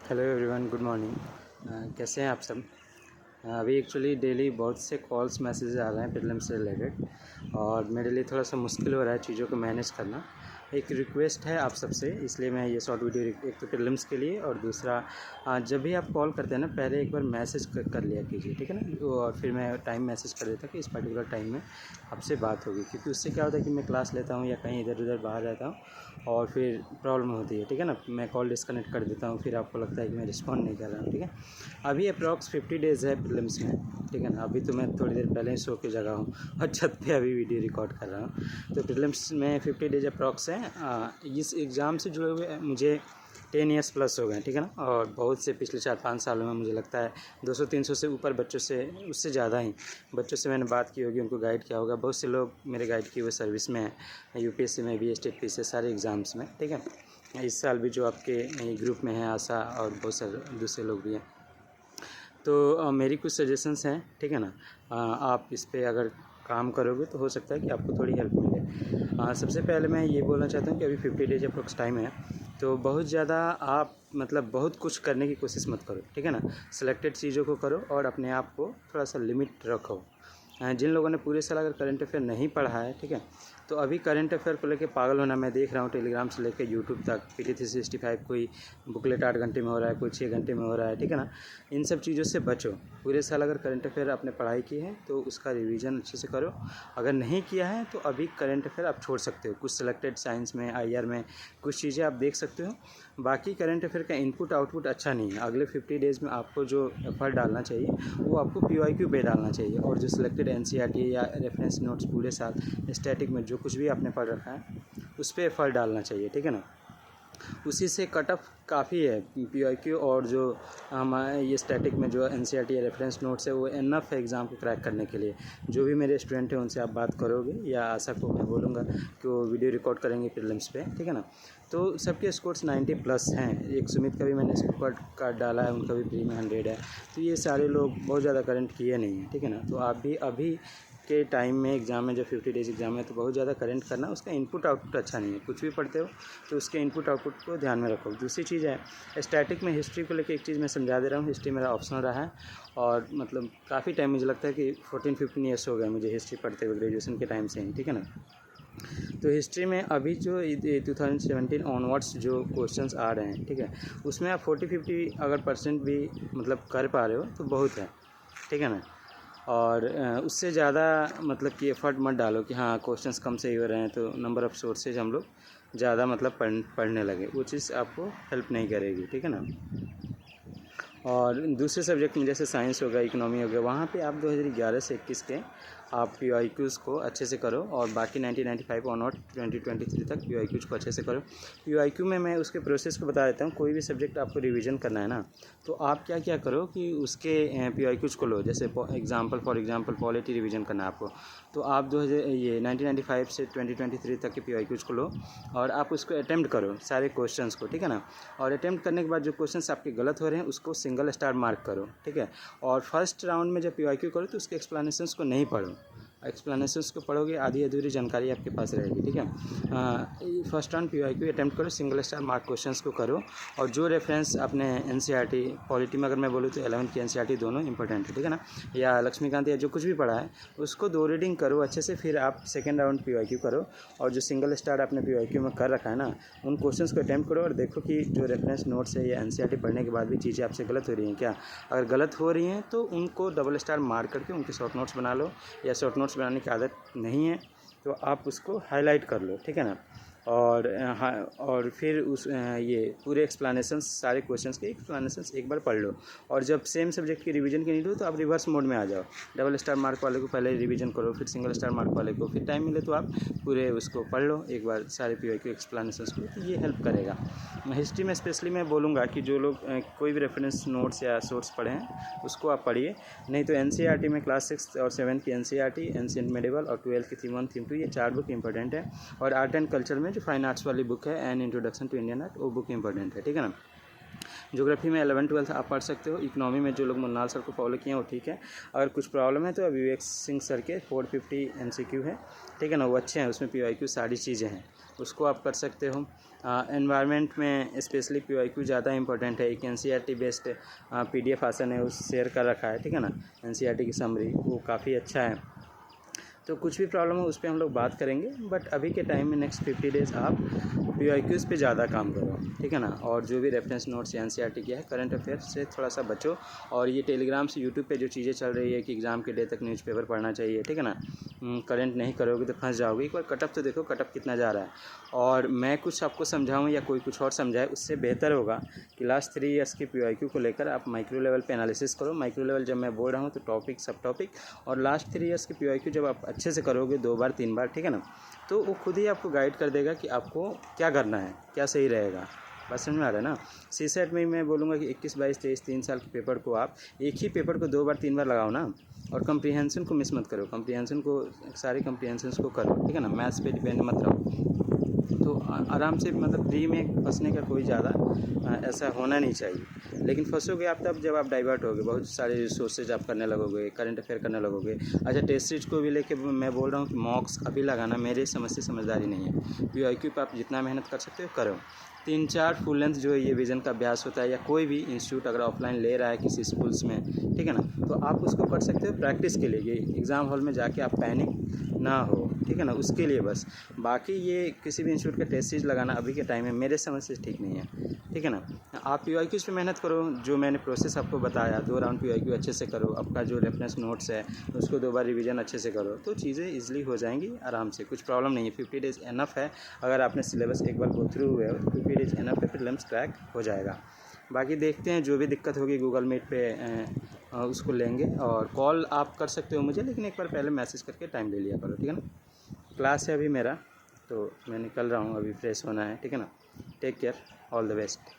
Hello everyone, good morning. कैसे हैं आप सब? अभी एक्चुअली डेली बहुत से कॉल्स मैसेजेस आ रहे हैं प्रीलिम्स से रिलेटेड और मेरे लिए थोड़ा सा मुश्किल हो रहा है चीज़ों को मैनेज करना। एक रिक्वेस्ट है आप सबसे, इसलिए मैं ये शॉर्ट वीडियो एक तो प्रीलिम्स के लिए और दूसरा जब भी आप कॉल करते हैं ना पहले एक बार मैसेज कर लिया कीजिए, ठीक है ना। और फिर मैं टाइम मैसेज कर देता कि इस पर्टिकुलर टाइम में आपसे बात होगी, क्योंकि उससे क्या होता है कि मैं क्लास लेता हूँ या कहीं इधर उधर बाहर रहता हूँ और फिर प्रॉब्लम होती है, ठीक है ना। मैं कॉल डिस्कनेक्ट कर देता हूँ, फिर आपको लगता है कि मैं रिस्पॉन्ड नहीं कर रहा हूँ, ठीक है। अभी अप्रॉक्स 50 डेज़ है प्रीलिम्स में, ठीक है ना। अभी तो मैं थोड़ी देर पहले ही सो के जगा हूँ और छत पे अभी वीडियो रिकॉर्ड कर रहा हूँ। तो प्रीलिम्स में 50 डेज अप्रॉक्स है। इस एग्ज़ाम से जुड़े हुए मुझे 10 ईयर्स प्लस हो गए, ठीक है ना। और बहुत से पिछले 4-5 सालों में मुझे लगता है 200-300 से ऊपर बच्चों से, उससे ज़्यादा ही बच्चों से मैंने बात की होगी, उनको गाइड किया होगा। बहुत से लोग मेरे गाइड किए हुए सर्विस में हैं, यूपीएससी में भी, स्टेट पी से, सारे एग्ज़ाम्स में, ठीक है। इस साल भी जो आपके ग्रुप में है आशा और बहुत सारे दूसरे लोग भी हैं। तो मेरी कुछ सजेशंस हैं, ठीक है ना। आप इस पे अगर काम करोगे तो हो सकता है कि आपको थोड़ी हेल्प मिले। सबसे पहले मैं ये बोलना चाहता हूँ कि अभी 50 डेज अप्रोक्स टाइम है, तो बहुत ज़्यादा आप मतलब बहुत कुछ करने की कोशिश मत करो, ठीक है ना। सिलेक्टेड चीज़ों को करो और अपने आप को थोड़ा सा लिमिट रखो। जिन लोगों ने पूरे साल अगर करंट अफेयर नहीं पढ़ा है, ठीक है, तो अभी करंट अफेयर को लेके पागल होना मैं देख रहा हूँ, टेलीग्राम से लेके यूट्यूब तक। PT 365 कोई बुकलेट 8 घंटे में हो रहा है, कोई 6 घंटे में हो रहा है, ठीक है ना। इन सब चीज़ों से बचो। पूरे साल अगर करंट अफेयर आपने पढ़ाई की है तो उसका रिवीजन अच्छे से करो। अगर नहीं किया है तो अभी करंट अफेयर आप छोड़ सकते हो। कुछ सिलेक्टेड साइंस में, IR में कुछ चीज़ें आप देख सकते हो। बाकी करंट अफेयर का इनपुट आउटपुट अच्छा नहीं है। अगले 50 डेज़ में आपको जो एफर्ट डालना चाहिए वो आपको PYQ पे डालना चाहिए, और जो सिलेक्टेड NCERT या रेफरेंस नोट्स पूरे साल स्टैटिक में जो कुछ भी आपने पढ़ रखा है उस पर एफर्ट डालना चाहिए, ठीक है ना। उसी से कट ऑफ काफ़ी है। PYQ और जो हमारे ये स्टैटिक में जो NCERT या रेफरेंस नोट्स है वो इनफ है एग्ज़ाम को क्रैक करने के लिए। जो भी मेरे स्टूडेंट हैं उनसे आप बात करोगे या आशा को मैं बोलूँगा कि वो वीडियो रिकॉर्ड करेंगे प्रीलिम्स पे, ठीक है ना। तो सबके स्कोर्स 90 प्लस हैं। एक सुमित का भी मैंने स्कोर कार्ड डाला है, उनका भी प्री में 100 है। तो ये सारे लोग बहुत ज़्यादा करंट किए नहीं हैं, ठीक है ना। तो आप भी अभी के टाइम में एग्ज़ाम में, जब 50 डेज़ एग्ज़ाम है, तो बहुत ज़्यादा करंट करना, उसका इनपुट आउटपुट अच्छा नहीं है। कुछ भी पढ़ते हो तो उसके इनपुट आउटपुट को ध्यान में रखो। दूसरी चीज़ है स्टैटिक में हिस्ट्री को लेकर एक चीज़ मैं समझा दे रहा हूँ। हिस्ट्री मेरा ऑप्शनल रहा है और मतलब काफ़ी टाइम, मुझे लगता है कि 14-15 ईयर्स हो गए मुझे हिस्ट्री पढ़ते हुए, ग्रेजुएशन के टाइम से ही, ठीक है ना। तो हिस्ट्री में अभी जो 2017 ऑनवर्ड्स जो क्वेश्चंस आ रहे हैं, ठीक है, उसमें आप 40-50 अगर % भी मतलब कर पा रहे हो तो बहुत है, ठीक है ना। और उससे ज़्यादा मतलब कि एफर्ट मत डालो कि हाँ क्वेश्चंस कम सही हो रहे हैं तो नंबर ऑफ़ सोर्सेज हम लोग ज़्यादा मतलब पढ़ने लगे। वो चीज़ आपको हेल्प नहीं करेगी, ठीक है ना। और दूसरे सब्जेक्ट में जैसे साइंस हो गया, इकोनॉमी हो गया, वहाँ पे आप 2011 से 21 के आप PYQs को अच्छे से करो, और बाकी 1995 ऑनवर्ड 2023 तक PYQs को अच्छे से करो। PYQ में मैं उसके प्रोसेस को बता देता हूँ। कोई भी सब्जेक्ट आपको रिवीजन करना है ना, तो आप क्या क्या करो कि उसके PYQs को लो। जैसे फॉर एग्जांपल पॉलिटी रिवीजन करना है आपको, तो आप 1995 से 2023 तक के PYQs को लो और आप उसको अटैम्प्ट करो सारे क्वेश्चंस को, ठीक है ना। और अटैम्प्ट करने के बाद जो क्वेश्चंस आपके गलत हो रहे हैं उसको सिंगल स्टार मार्क करो, ठीक है। और फर्स्ट राउंड में जब PYQ करो तो उसके एक्सप्लेनेशंस को नहीं पढ़ो। एक्सप्लेनेशंस को पढ़ोगे आधी अधूरी जानकारी आपके पास रहेगी, ठीक है। फर्स्ट राउंड PYQ अटैम्प्ट करो, सिंगल स्टार मार्क क्वेश्चंस को करो। और जो रेफरेंस अपने NCERT, पॉलिटी में अगर मैं बोलूँ तो 11th की NCERT दोनों इंपॉर्टेंट है, ठीक है ना, या लक्ष्मीकांत या जो कुछ भी पढ़ा है उसको 2 रीडिंग करो अच्छे से। फिर आप सेकेंड राउंड PYQ करो, और जो सिंगल स्टार आपने PYQ में कर रखा है ना उन क्वेश्चंस को अटैम्प्ट करो और देखो कि जो रेफरेंस नोट्स है या NCERT पढ़ने के बाद भी चीज़ें आपसे गलत हो रही हैं क्या। अगर गलत हो रही हैं तो उनको डबल स्टार मार्क करके उनके शॉर्ट नोट्स बना लो, या शॉर्ट नोट्स बनाने की आदत नहीं है तो आप उसको हाईलाइट कर लो, ठीक है ना। और हाँ, और फिर ये पूरे एक्सप्लेनेशंस, सारे क्वेश्चंस के एक्सप्लेनेशंस एक बार पढ़ लो। और जब सेम सब्जेक्ट की रिवीजन की नीड हो तो आप रिवर्स मोड में आ जाओ। डबल स्टार मार्क वाले को पहले रिवीजन करो, फिर सिंगल स्टार मार्क वाले को, फिर टाइम मिले तो आप पूरे उसको पढ़ लो एक बार, सारे PYQ एक्सप्लेनेशंस को, तो ये हेल्प करेगा। हिस्ट्री में स्पेशली मैं बोलूँगा कि जो लोग कोई भी रेफरेंस नोट्स या सोर्स पढ़े हैं उसको आप पढ़िए। नहीं तो NCERT में क्लास 6 और 7 की NCERT, एंशिएंट मेडिवल और 12 की थीम 1 थीम 2, ये 4 बुक इंपॉर्टेंट है। और आर्ट एंड कल्चर में जो फाइन आर्ट्स वाली बुक है, an introduction to Indian art, वो बुक इंपॉर्टेंट है, ठीक है ना। ज्योग्राफी में 11-12 आप पढ़ सकते हो। इकोनॉमी में जो लोग मुन्नाल सर को फॉलो किए हैं वो ठीक है। अगर कुछ प्रॉब्लम है तो विवेक सिंह सर के 450 MCQ है, ठीक है ना, वो अच्छे हैं, उसमें PYQ सारी चीज़ें हैं। उसको आप कर सकते हो। एनवायरनमेंट में स्पेशली PYQ ज़्यादा इंपॉर्टेंट है। एक NCERT बेस्ड PDF आसन है, उस शेयर कर रखा है, ठीक है ना। NCERT की समरी वो काफ़ी अच्छा है। तो कुछ भी प्रॉब्लम हो उस पर हम लोग बात करेंगे, बट अभी के टाइम में नेक्स्ट 50 डेज़ आप PYQs पे ज़्यादा काम करो, ठीक है ना। और जो भी रेफरेंस नोट्स NCERT किया है, करंट अफेयर्स से थोड़ा सा बचो। और ये टेलीग्राम से यूट्यूब पे जो चीज़ें चल रही है कि एग्ज़ाम के डे तक न्यूज़पेपर पढ़ना चाहिए, ठीक है ना। करंट नहीं करोगे तो फंस जाओगे। एक बार कटअप तो देखो, कटअप कितना जा रहा है। और मैं कुछ आपको समझाऊँ या कोई कुछ और समझाए, उससे बेहतर होगा कि लास्ट 3 ईयर्स की PYQ को लेकर आप माइक्रो लेवल पे एनालिसिस करो। माइक्रो लेवल जब मैं बोल रहा हूँ तो टॉपिक, सब टॉपिक, और लास्ट 3 ईयर्स की PYQ जब आप अच्छे से करोगे 2 बार 3 बार, ठीक है ना, तो वो खुद ही आपको गाइड कर देगा कि आपको क्या करना है, क्या सही रहेगा। बात समझ में आ रहा है ना। CSET में मैं बोलूँगा कि 21, 22, 23, 3 साल के पेपर को आप एक ही पेपर को 2 बार 3 बार लगाओ ना। और कम्प्रीहेंशन को मिस मत करो, कम्प्रीहेंशन को, सारे कम्प्रीहेंशंस को करो, ठीक है ना। मैथ्स पे डिपेंड मत रहो। तो आराम से, मतलब प्री में फंसने का कोई ज़्यादा ऐसा होना नहीं चाहिए। लेकिन फंसोगे आप तब जब आप डाइवर्ट होगे, बहुत सारे रिसोर्सेज आप करने लगोगे, करंट अफेयर करने लगोगे। अच्छा, टेस्ट सीरीज को भी लेके मैं बोल रहा हूँ कि मॉक्स अभी लगाना मेरे समझ से समझदारी नहीं है। PYQ पे आप जितना मेहनत कर सकते हो करो। 3-4 फुल लेंथ जो ये विज़न का अभ्यास होता है, या कोई भी इंस्टीट्यूट अगर ऑफलाइन ले रहा है किसी स्कूल्स में, ठीक है ना, तो आप उसको कर सकते हो प्रैक्टिस के लिए, कि एग्ज़ाम हॉल में जाके आप पैनिक ना हो, ठीक है ना, उसके लिए बस। बाकी ये किसी भी इंस्टीट्यूट का टेस्ट सीरीज लगाना अभी के टाइम में मेरे समझ से ठीक नहीं है, ठीक है ना। आप PYQs पे मेहनत करो, जो मैंने प्रोसेस आपको बताया, 2 राउंड PYQ अच्छे से करो, आपका जो रेफरेंस नोट्स है उसको 2 बार रिवीजन अच्छे से करो, तो चीज़ें ईजिली हो जाएंगी आराम से, कुछ प्रॉब्लम नहीं है। 50 डेज़ इनफ है। अगर आपने सिलेबस एक बार गो थ्रू हुए हो तो 50 डेज़ इनफ है, प्रीलिम्स क्रैक हो जाएगा। बाकी देखते हैं, जो भी दिक्कत होगी गूगल मीट पे उसको लेंगे। और कॉल आप कर सकते हो मुझे, लेकिन एक बार पहले मैसेज करके टाइम ले लिया करो, ठीक है ना। क्लास है अभी मेरा, तो मैं निकल रहा हूँ, अभी फ्रेश होना है, ठीक है ना। Take care, all the best.